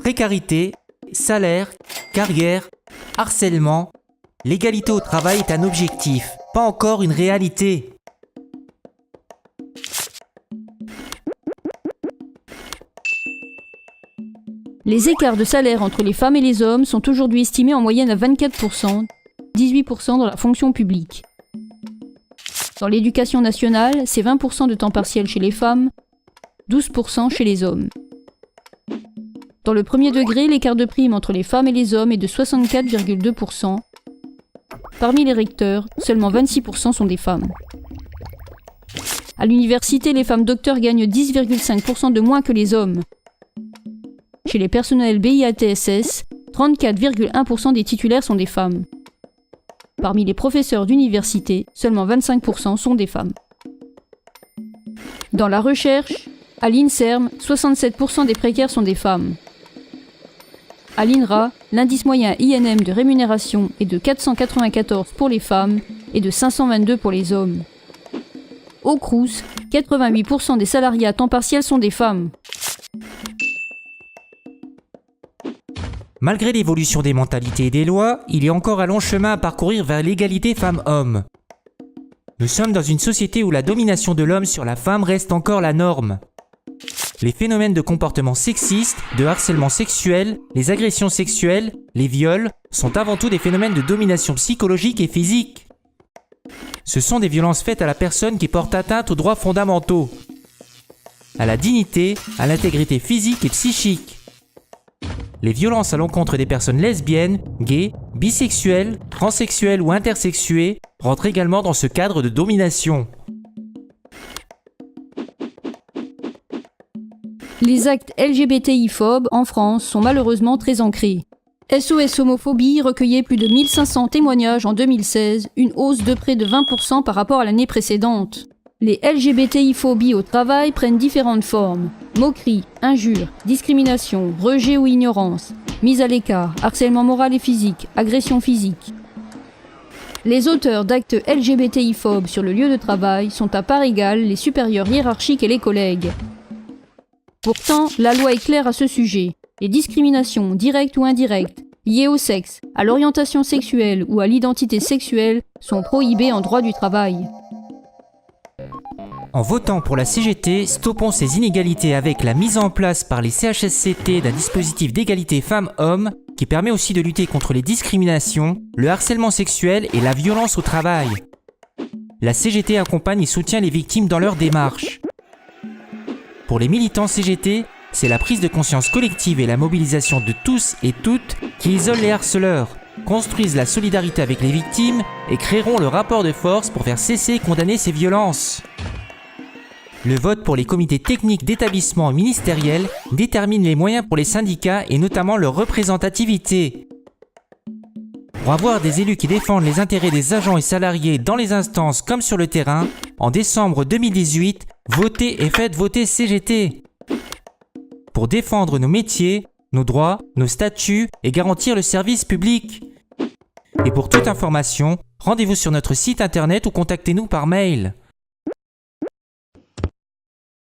précarité, salaire, carrière, harcèlement. L'égalité au travail est un objectif, pas encore une réalité. Les écarts de salaire entre les femmes et les hommes sont aujourd'hui estimés en moyenne à 24%, 18% dans la fonction publique. Dans l'éducation nationale, c'est 20% de temps partiel chez les femmes, 12% chez les hommes. Dans le premier degré, l'écart de prime entre les femmes et les hommes est de 64,2%. Parmi les recteurs, seulement 26% sont des femmes. À l'université, les femmes docteurs gagnent 10,5% de moins que les hommes. Chez les personnels BIATSS, 34,1% des titulaires sont des femmes. Parmi les professeurs d'université, seulement 25% sont des femmes. Dans la recherche, à l'INSERM, 67% des précaires sont des femmes. À l'INRA, l'indice moyen INM de rémunération est de 494 pour les femmes et de 522 pour les hommes. Au Crous, 88% des salariés à temps partiel sont des femmes. Malgré l'évolution des mentalités et des lois, il y a encore un long chemin à parcourir vers l'égalité femmes-hommes. Nous sommes dans une société où la domination de l'homme sur la femme reste encore la norme. Les phénomènes de comportement sexiste, de harcèlement sexuel, les agressions sexuelles, les viols sont avant tout des phénomènes de domination psychologique et physique. Ce sont des violences faites à la personne qui portent atteinte aux droits fondamentaux, à la dignité, à l'intégrité physique et psychique. Les violences à l'encontre des personnes lesbiennes, gays, bisexuelles, transsexuelles ou intersexuées rentrent également dans ce cadre de domination. Les actes LGBTI-phobes en France sont malheureusement très ancrés. SOS Homophobie recueillait plus de 1500 témoignages en 2016, une hausse de près de 20% par rapport à l'année précédente. Les LGBTI-phobies au travail prennent différentes formes. Moquerie, injures, discrimination, rejet ou ignorance, mise à l'écart, harcèlement moral et physique, agression physique. Les auteurs d'actes LGBTI-phobes sur le lieu de travail sont à part égale les supérieurs hiérarchiques et les collègues. Pourtant, la loi est claire à ce sujet. Les discriminations, directes ou indirectes, liées au sexe, à l'orientation sexuelle ou à l'identité sexuelle sont prohibées en droit du travail. En votant pour la CGT, stoppons ces inégalités avec la mise en place par les CHSCT d'un dispositif d'égalité femmes-hommes qui permet aussi de lutter contre les discriminations, le harcèlement sexuel et la violence au travail. La CGT accompagne et soutient les victimes dans leur démarche. Pour les militants CGT, c'est la prise de conscience collective et la mobilisation de tous et toutes qui isolent les harceleurs, construisent la solidarité avec les victimes et créeront le rapport de force pour faire cesser et condamner ces violences. Le vote pour les comités techniques d'établissement ministériels détermine les moyens pour les syndicats et notamment leur représentativité. Pour avoir des élus qui défendent les intérêts des agents et salariés dans les instances comme sur le terrain, en décembre 2018, votez et faites voter CGT. Pour défendre nos métiers, nos droits, nos statuts et garantir le service public. Et pour toute information, rendez-vous sur notre site internet ou contactez-nous par mail.